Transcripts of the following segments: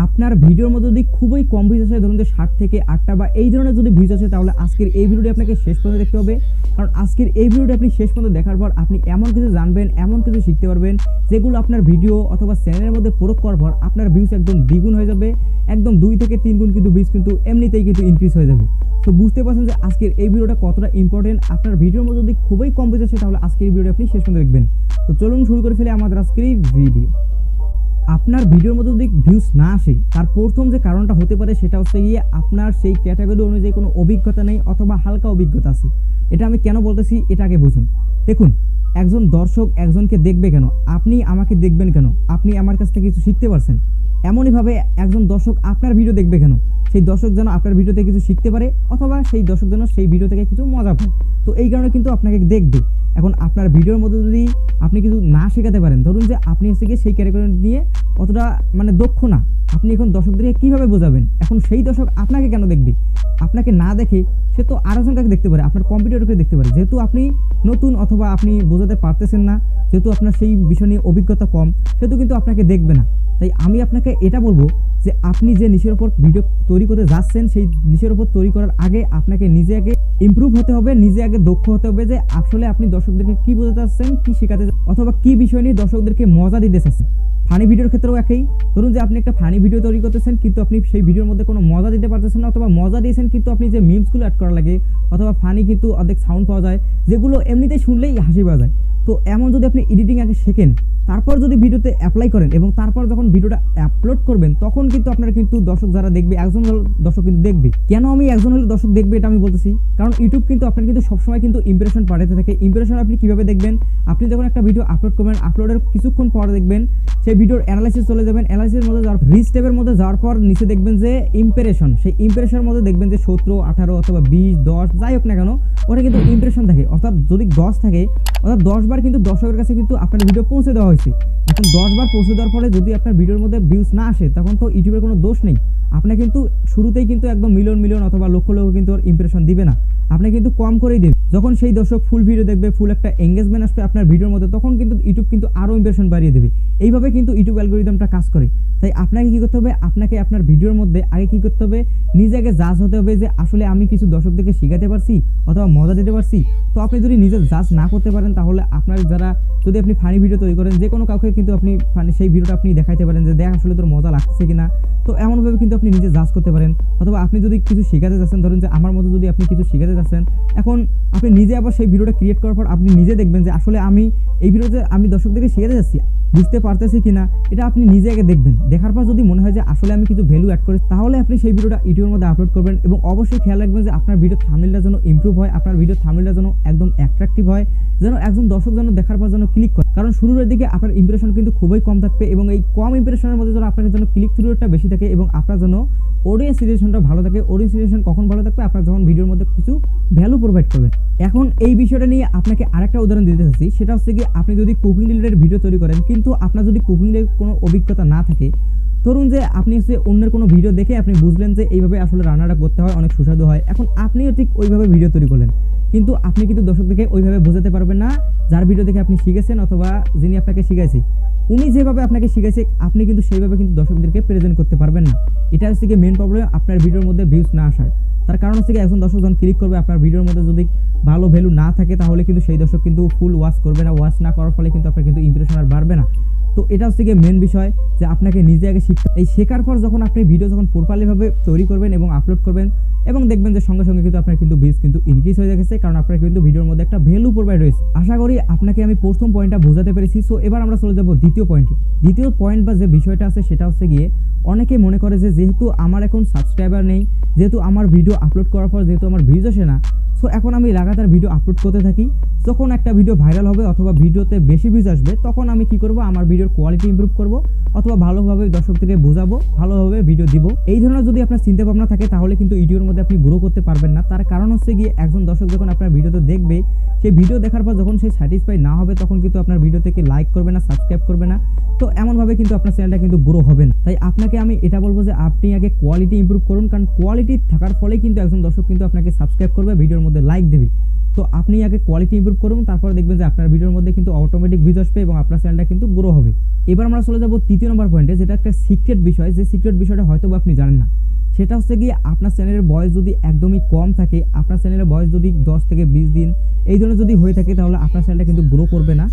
আপনার ভিডিওর মধ্যে যদি খুবই কম ভিউজ আসে, ধরুন যে 60 থেকে 8টা বা এই ধরনের যদি ভিউজ আসে, তাহলে আজকের এই ভিডিওটি আপনাকে শেষ পর্যন্ত দেখতে হবে। কারণ আজকের এই ভিডিওটি আপনি শেষ পর্যন্ত দেখার পর আপনি এমন কিছু জানবেন, এমন কিছু শিখতে পারবেন যেগুলো আপনার ভিডিও অথবা চ্যানেলের মধ্যে প্রয়োগ করার পর আপনার ভিউজ একদম দ্বিগুণ হয়ে যাবে, একদম 2 থেকে 3 গুণ কিন্তু ভিউজ কিন্তু এমনিতেই কিন্তু ইনক্রিজ হয়ে যাবে। তো বুঝতে পারছেন যে আজকের এই ভিডিওটা কতটা ইম্পর্টেন্ট। আপনার ভিডিওর মধ্যে যদি খুবই কম ভিউজ আসে, তাহলে আজকের এই ভিডিওটি আপনি শেষ পর্যন্ত দেখবেন। তো চলুন শুরু করে ফেলি আমাদের আজকের এই ভিডিও। আপনার ভিডিওর মধ্যে যদি ভিউজ না আসে, তার প্রথম যে কারণটা হতে পারে সেটা হচ্ছে গিয়ে আপনার সেই ক্যাটাগরি অনুযায়ী কোনো অভিজ্ঞতা নেই অথবা হালকা অভিজ্ঞতা আছে। এটা আমি কেন বলতেছি এটা আগে বুঝুন। দেখুন, একজন দর্শক একজনকে দেখবে কেন? আপনি আমাকে দেখবেন কেন? আপনি আমার কাছ থেকে কিছু শিখতে পারছেন। এমনইভাবে একজন দর্শক আপনার ভিডিও দেখবে কেন? সেই দর্শক যেন আপনার ভিডিও থেকে কিছু শিখতে পারে অথবা সেই দর্শক যেন সেই ভিডিও থেকে কিছু মজা পায়। তো এই কারণে কিন্তু আপনাকে দেখবে। এখন আপনার ভিডিওর মধ্যে যদি আপনি কিছু না শেখাতে পারেন, ধরুন যে আপনি হচ্ছে গিয়ে সেই ক্যাটাগরি নিয়ে অতটা দক্ষ না, আপনি এখন দর্শকদেরকে কীভাবে বোঝাবেন? এখন সেই দর্শক আপনাকে কেন দেখবে? আপনাকে না দেখে সে তো আরেকজনকে দেখতে পারে, আপনার কম্পিউটারকে দেখতে পারে। যেহেতু আপনি নতুন অথবা আপনি বোঝাতে পারতেছেন না, যেহেতু আপনার সেই বিষয় নিয়ে অভিজ্ঞতা কম, সেহেতু কিন্তু আপনাকে দেখবে না। তাই আমি আপনাকে এটা বলবো যে আপনি যে নিশের ওপর ভিডিও তৈরি করতে যাচ্ছেন, সেই নিশের ওপর তৈরি করার আগে আপনাকে নিজে আগে ইমপ্রুভ হতে হবে, নিজে আগে দক্ষ হতে হবে যে আসলে আপনি দর্শকদেরকে কী বোঝাতে চাচ্ছেন, কী শেখাতে অথবা কী বিষয় নিয়ে দর্শকদেরকে মজা দিতে চাচ্ছেন। ফানি ভিডিওর ক্ষেত্রেও একই। ধরুন যে আপনি একটা ফানি ভিডিও তৈরি করতেছেন, কিন্তু আপনি সেই ভিডিওর মধ্যে কোনো মজা দিতে পারতেছেন না, অথবা মজা দিয়েছেন কিন্তু আপনি যে মিমসগুলো অ্যাড করা লাগে, অথবা ফানি কিন্তু অর্ধেক সাউন্ড পাওয়া যায় যেগুলো এমনিতেই শুনলেই হাসি পাওয়া যায়। তো এমন যদি আপনি এডিটিং আগে শেখেন, তারপর যদি ভিডিওতে অ্যাপ্লাই করেন এবং তারপর যখন ভিডিওটা আপলোড করবেন, তখন কিন্তু আপনার কিন্তু দর্শক যারা দেখবে, একজন দর্শক কিন্তু দেখবে। কেন আমি একজন হলে দর্শক দেখবে এটা আমি বলতেছি, কারণ ইউটিউব কিন্তু আপনার কিন্তু সবসময় কিন্তু ইমপ্রেশন পাঠাতে থাকে। ইমপ্রেশন আপনি কীভাবে দেখবেন? আপনি যখন একটা ভিডিও আপলোড করবেন, আপলোডের কিছুক্ষণ পর দেখবেন সেই ভিডিওর অ্যানালাইসিস চলে যাবেন। অ্যানালাইসিসের মধ্যে যাওয়ার রিচ ট্যাবের মধ্যে যাওয়ার পর নিচে দেখবেন যে ইমপ্রেশন, সেই ইমপ্রেশনের মধ্যে দেখবেন যে 17, 18 অথবা 20, 10 যাই হোক না কেন, ওটা কিন্তু ইমপ্রেশন থাকে। অর্থাৎ যদি 10 থাকে, অর্থাৎ 10 বার কিন্তু দর্শকের কাছে কিন্তু আপনার ভিডিও পৌঁছে দেওয়া হয়েছে। এখন 10 বার পৌঁছে দেওয়ার ফলে যদি আপনার ভিডিওর মধ্যে ভিউজ না আসে, তখন তো ইউটিউবের কোনো দোষ নেই। আপনি কিন্তু শুরুতেই কিন্তু একদম মিলিয়ন অথবা লক্ষ কিন্তু ইমপ্রেশন দিবে না, আপনি কিন্তু কম করেই দেবে। যখন সেই দর্শক ফুল ভিডিও দেখবে, ফুল একটা এঙ্গেজমেন্ট আসবে আপনার ভিডিওর মধ্যে, তখন কিন্তু ইউটিউব কিন্তু আরও ইমপ্রেশন বাড়িয়ে দেবে। এইভাবে কিন্তু ইউটিউব অ্যালগরিদমটা কাজ করে। তাই আপনাকে কী করতে হবে? আপনাকে আপনার ভিডিওর মধ্যে আগে কী করতে হবে? নিজে আগে জাজ হতে হবে যে আসলে আমি কিছু দর্শকদেরকে শেখাতে পারছি অথবা মজা দিতে পারছি। তো আপনি যদি নিজে জাজ না করতে পারেন, তাহলে আপনার যারা যদি আপনি ফানি ভিডিও তৈরি করেন, যে কোনো কাউকে কিন্তু আপনি সেই ভিডিওটা আপনি দেখাইতে পারেন যে দেখ আসলে তোর মজা লাগছে কিনা। তো এমনভাবে কিন্তু আপনি নিজে জাজ করতে পারেন। অথবা আপনি যদি কিছু শেখাতে যাচ্ছেন, ধরুন যে আমার মতো যদি আপনি কিছু শেখাতে যাচ্ছেন, এখন আপনি নিজে আবার সেই ভিডিওটা ক্রিয়েট করার পর আপনি নিজে দেখবেন যে আসলে আমি এই ভিডিওতে আমি দর্শকদেরকে শেখাতে যাচ্ছি, বুঝতে পারতেছি কিনা, এটা আপনি নিজে আগে দেখবেন। দেখার পর যদি মনে হয় যে আসলে আমি কিছু ভ্যালু অ্যাড করি, তাহলে আপনি সেই ভিডিওটা ইউটিউবের মধ্যে আপলোড করবেন। এবং অবশ্যই খেয়াল রাখবেন যে আপনার ভিডিও থাম্বনেইলটা যেন ইমপ্রুভ হয়, আপনার ভিডিও থাম্বনেইলটা যেন একদম অ্যাট্রাকটিভ হয়, যেন একজন দর্শক যেন দেখার পর যেন ক্লিক করে। কারণ শুরুর দিকে আপনার ইমপ্রেশন কিন্তু খুবই কম থাকবে, এবং এই কম ইমপ্রেশনের মধ্যে যেন আপনার জন্য ক্লিক থ্রু রেটটা বেশি থাকে এবং আপনার জন্য অডিয়েন্স রিলেশনটা ভালো থাকে। অডিয়েন্স রিলেশন কখন ভালো থাকবে? আপনার যখন ভিডিওর মধ্যে কিছু ভ্যালু প্রোভাইড করবেন। এখন এই বিষয়টা নিয়ে আপনাকে আরেকটা উদাহরণ দিতে চাচ্ছি, সেটা হচ্ছে কি আপনি যদি কুকিং রিলেটেড ভিডিও তৈরি করেন, কিন্তু আপনার যদি কুকিংয়ের কোনো অভিজ্ঞতা না থাকে, ধরুন যে আপনি হচ্ছে অন্যের কোনো ভিডিও দেখে আপনি বুঝলেন যে এইভাবে আসলে রান্নাটা করতে হয়, অনেক সুস্বাদু হয়। এখন আপনিও ঠিক ওইভাবে ভিডিও তৈরি করলেন, কিন্তু আপনি কিন্তু দর্শকদেরকে ওইভাবে বোঝাতে পারবেন না যার ভিডিও দেখে আপনি শিখেছেন অথবা যিনি আপনাকে শিখাইছে। উনি যেভাবে আপনাকে শিখাইছে, আপনি কিন্তু সেইভাবে কিন্তু দর্শকদেরকে প্রেজেন্ট করতে পারবেন না। এটা হচ্ছে কি মেন প্রবলেম আপনার ভিডিওর মধ্যে ভিউজ না আসার। তার কারণ হচ্ছে কি একজন দর্শক যখন ক্লিক করবে, আপনার ভিডিওর মধ্যে যদি ভালো ভ্যালু না থাকে, তাহলে কিন্তু সেই দর্শক কিন্তু ফুল ওয়াচ করবে না। ওয়াচ না করার ফলে কিন্তু আপনার কিন্তু ইমপ্রেশন আর বাড়বে না। তো এটা হচ্ছে গিয়ে মেন বিষয় যে আপনাকে নিজে আগে শিখতে। এই শেখার পর যখন আপনি ভিডিও যখন প্রপারলিভাবে তৈরি করবেন এবং আপলোড করবেন, এবং দেখবেন যে সঙ্গে সঙ্গে কিন্তু আপনার কিন্তু ভিউজ কিন্তু ইনক্রিজ হয়ে গেছে, কারণ আপনার কিন্তু ভিডিওর মধ্যে একটা ভ্যালু প্রোভাইড হয়েছে। আশা করি আপনাকে আমি প্রথম পয়েন্টটা বোঝাতে পেরেছি। সো এবার আমরা চলে যাব দ্বিতীয় পয়েন্টে। দ্বিতীয় পয়েন্ট বা যে বিষয়টা আছে সেটা হচ্ছে গিয়ে অনেকে মনে করে যে যেহেতু আমার এখন সাবস্ক্রাইবার নেই, যেহেতু আমার ভিডিও আপলোড করার পর যেহেতু আমার ভিউজ আসে না, সো এখন আমি লাগাতার ভিডিও আপলোড করতে থাকি। যখন একটা ভিডিও ভাইরাল হবে অথবা ভিডিওতে বেশি ভিউজ আসবে, তখন আমি কি করব? আমার ভিডিওর কোয়ালিটি ইমপ্রুভ করব অথবা ভালোভাবে দর্শকদেরকে বোঝাবো, ভালোভাবে ভিডিও দিব। এই ধরনের যদি আপনার চিন্তা ভাবনা থাকে, তাহলে কিন্তু ভিডিওর মধ্যে আপনি গ্রো করতে পারবেন না। তার কারণ হচ্ছে গিয়ে একজন দর্শক যখন আপনার ভিডিওতে দেখবে, সেই ভিডিও দেখার পর যখন সে স্যাটিসফাই না হবে, তখন কিন্তু আপনার ভিডিও থেকে লাইক করবে না, সাবস্ক্রাইব করবে না। তো এমনভাবে কিন্তু আপনার চ্যানেলটা কিন্তু গ্রো হবে না। তাই আপনাকে আমি এটা বলবো যে আপনি আগে কোয়ালিটি ইমপ্রুভ করুন, কারণ কোয়ালিটি থাকার ফলে কিন্তু একজন দর্শক কিন্তু আপনাকে সাবস্ক্রাইব করবে, ভিডিওর মধ্যে লাইক দেবে। তো আপনি আগে কোয়ালিটি ইমপ্রুভ করুন, তারপরে দেখবেন যে আপনার ভিডিওর মধ্যে কিন্তু অটোমেটিক ভিউজ আসবে এবং আপনার চ্যানেলটা কিন্তু গ্রো হবে। এবার আমরা চলে যাব 3য় নম্বর পয়েন্টে, যেটা একটা সিক্রেট বিষয়, যে সিক্রেট বিষয়টা হয়তো আপনি জানেন না। সেটা হচ্ছে গিয়ে আপনার চ্যানেলের বয়স যদি একদমই কম থাকে, আপনার চ্যানেলের বয়স যদি 10 থেকে 20 দিন এই ধরনের যদি হয়ে থাকে, তাহলে আপনার চ্যানেলটা কিন্তু গ্রো করবে না।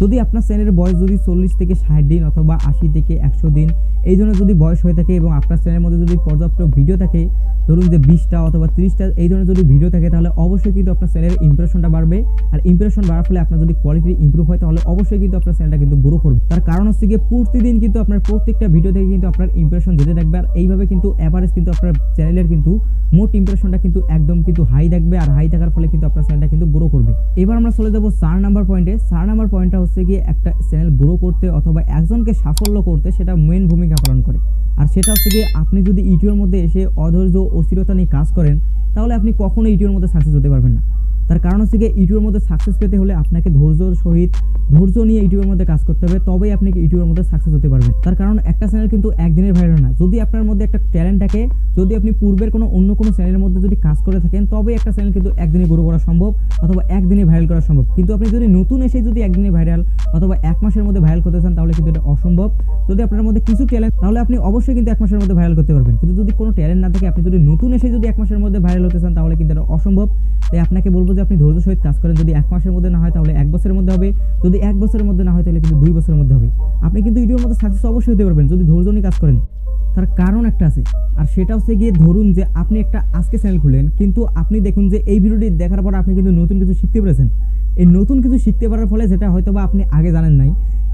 যদি আপনার চ্যানেলের বয়স যদি 40 থেকে 60 দিন অথবা 80 থেকে 100 দিন এই ধরনের যদি বয়স হয়ে থাকে এবং আপনার চ্যানেলের মধ্যে যদি পর্যাপ্ত ভিডিও থাকে, ধরুন যে 20টা অথবা 30টা এই ধরনের যদি ভিডিও থাকে, তাহলে অবশ্যই কিন্তু আপনার চ্যানেলের ইমপ্রেশনটা বাড়বে। আর ইমপ্রেশন বাড়ার ফলে আপনার যদি কোয়ালিটি ইমপ্রুভ হয়, তাহলে অবশ্যই কিন্তু আপনার চ্যানেলটা কিন্তু গ্রো করবে। তার কারণ হচ্ছে গিয়ে প্রতিদিন কিন্তু আপনার প্রত্যেকটা ভিডিও থেকে কিন্তু আপনার ইমপ্রেশন যেতে থাকবে, আর এইভাবে কিন্তু এভারেজ কিন্তু আপনার চ্যানেলের কিন্তু মোট ইমপ্রেশনটা কিন্তু একদম কিন্তু হাই থাকবে, আর হাই থাকার ফলে কিন্তু আপনার চ্যানেলটা কিন্তু গ্রো করবে। এবার আমরা চলে যাব 4 নাম্বার পয়েন্টে। 4 নাম্বার পয়েন্টটা হচ্ছে গিয়ে একটা চ্যানেল গ্রো করতে অথবা একজনকে সাফল্য করতে সেটা মেইন ভূমিকা পালন করে। আর সেটা হচ্ছে গিয়ে আপনি যদি ইউটিউবের মধ্যে এসে অধৈর্য অস্থিরতা নিয়ে কাজ করেন, তাহলে আপনি কখনো ইউটিউবের মধ্যে সাকসেস হতে পারবেন না। তার কারণ হচ্ছে গিয়ে ইউটিউবের মধ্যে সাকসেস পেতে হলে আপনাকে ধৈর্য নিয়ে ইউটিউবের মধ্যে কাজ করতে হবে, তবেই আপনি ইউটিউবের মধ্যে সাকসেস হতে পারবেন। তার কারণ একটা চ্যানেল কিন্তু একদিনের ভাইরাল না। যদি আপনার মধ্যে একটা ট্যালেন্ট থাকে, যদি আপনি পূর্বের অন্য কোনো চ্যানেলের মধ্যে যদি কাজ করে থাকেন, তবে একটা চ্যানেল কিন্তু একদিনে গ্রো করা সম্ভব অথবা একদিনে ভাইরাল করা সম্ভব। কিন্তু আপনি যদি নতুন এসে যদি একদিনে ভাইরাল অথবা 1 মাসের মধ্যে ভাইরাল করতে চান, তাহলে কিন্তু এটা অসম্ভব। যদি আপনার মধ্যে কিছু ট্যালেন্ট, তাহলে আপনি অবশ্যই কিন্তু 1 মাসের মধ্যে ভাইরাল করতে পারবেন। কিন্তু যদি কোনো ট্যালেন্ট না থাকে, আপনি যদি নতুন এসে যদি 1 মাসের মধ্যে ভাইরাল হতে চান, তাহলে কিন্তু এটা অসম্ভব। তাই আপনাকে বলবো যে আপনি ধৈর্য সহিত কাজ করেন। যদি 1 মাসের মধ্যে না হয়, তাহলে 1 বছরের মধ্যে হবে। যদি 1 বছরের মধ্যে না হয়, তাহলে কিন্তু 2 বছরের মধ্যে হবে। আপনি কিন্তু ইউটিউবের মধ্যে সাকসেস অবশ্যই হতে পারবেন যদি ধৈর্য নিয়ে কাজ করেন। তার কারণ একটা আছে, আর সেটা হচ্ছে গিয়ে ধরুন যে আপনি একটা আজকে চ্যানেল খুললেন, কিন্তু আপনি দেখুন যে এই ভিডিওটি দেখার পর আপনি কিন্তু নতুন কিছু শিখতে পেরেছেন। এই নতুন কিছু শিখতে পারার ফলে, যেটা হয়তোবা আপনি আগে জানেন নাই,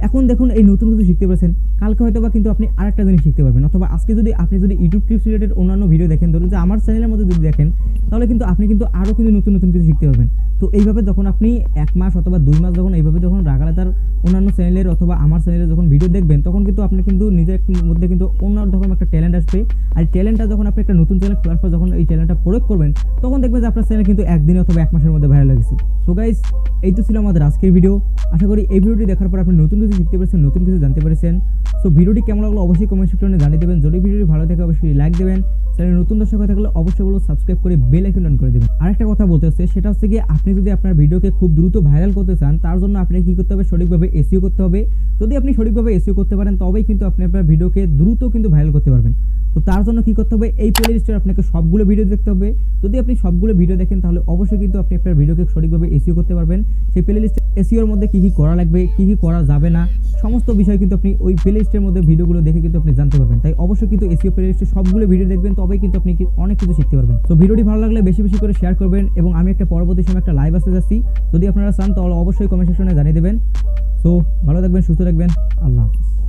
এখন দেখুন এই নতুন কিছু শিখতে পেরেছেন, কালকে হয়তোবা কিন্তু আপনি আরেকটা জিনিস শিখতে পারবেন। অথবা আজকে যদি আপনি ইউটিউব টিপস রিলেটেড অন্যান্য ভিডিও দেখেন, ধরুন যে আমার চ্যানেলের মধ্যে যদি দেখেন, তাহলে কিন্তু আপনি কিন্তু আরও কিন্তু নতুন নতুন কিছু শিখতে পারবেন। তো এইভাবে যখন আপনি 1 মাস অথবা 2 মাস যখন এইভাবে যখন রাগালাতার অন্যান্য চ্যানেলের অথবা আমার চ্যানেলের যখন ভিডিও দেখবেন, তখন কিন্তু আপনি কিন্তু নিজের মধ্যে কিন্তু অন্য রকম একটা ট্যালেন্ট আসবে। আর ট্যালেন্টটা যখন আপনি একটা নতুন চ্যানেল খোলার পর যখন এই ট্যালেন্টটা প্রয়োগ করবেন, তখন দেখবেন যে আপনার চ্যানেল কিন্তু একদিনে অথবা 1 মাসের মধ্যে ভাইরাল হয়ে গেছে। সো গাইস, এই তো ছিল আমাদের আজকের ভিডিও। আশা করি এই ভিডিওটি দেখার পর আপনি নতুন কিছু শিখতে পেরেছেন, নতুন কিছু জানতে পেরেছেন। সো ভিডিওটি কেমন লাগলো অবশ্যই কমেন্ট সেকশনে জানিয়ে দেবেন। যদি ভিডিওটি ভালো থাকে অবশ্যই লাইক দেবেন। চ্যানেলে নতুন দর্শক হয়ে থাকলে অবশ্যই সাবস্ক্রাইব করে বেল আইকন অন করে দেবেন। আরেকটা কথা বলতে হচ্ছে, সেটা হচ্ছে গিয়ে আপনি যদি আপনার ভিডিওকে খুব দ্রুত ভাইরাল করতে চান, তার জন্য আপনাকে কি করতে হবে, সঠিকভাবে এসইও করতে হবে। যদি আপনি সঠিকভাবে এসইও করতে পারেন, তবেই কিন্তু আপনি আপনার ভিডিওকে দ্রুত কিন্তু ভাইরাল করতে পারবেন। তো তার জন্য কি করতে হবে, এই প্লে লিস্টে আপনাকে সবগুলো ভিডিও দেখতে হবে। যদি আপনি সবগুলো ভিডিও দেখেন, তাহলে অবশ্যই কিন্তু আপনি আপনার ভিডিওকে সঠিকভাবে এসইও করতে পারবেন। সেই প্লে লিস্টে এসইওর মধ্যে কি কি করা লাগবে, কি কি করা যাবে না, সমস্ত বিষয় কিন্তু আপনি ওই প্লে লিস্টের মধ্যে ভিডিওগুলো দেখে কিন্তু আপনি জানতে পারবেন। তাই অবশ্যই কিন্তু এসইও প্লে লিস্টে সবগুলো ভিডিও দেখবেন, তবেই কিন্তু আপনি অনেক কিছু শিখতে পারবেন। তো ভিডিওটি ভালো লাগলে বেশি বেশি করে শেয়ার করবেন, এবং আমি একটা পরবর্তী সময় একটা লাইভ আসতে যাচ্ছি। যদি আপনারা চান, তাহলে অবশ্যই কমেন্ট সেকশনে জানিয়ে দেবেন। সো ভালো থাকবেন, সুস্থ থাকবেন, আল্লাহ হাফিজ।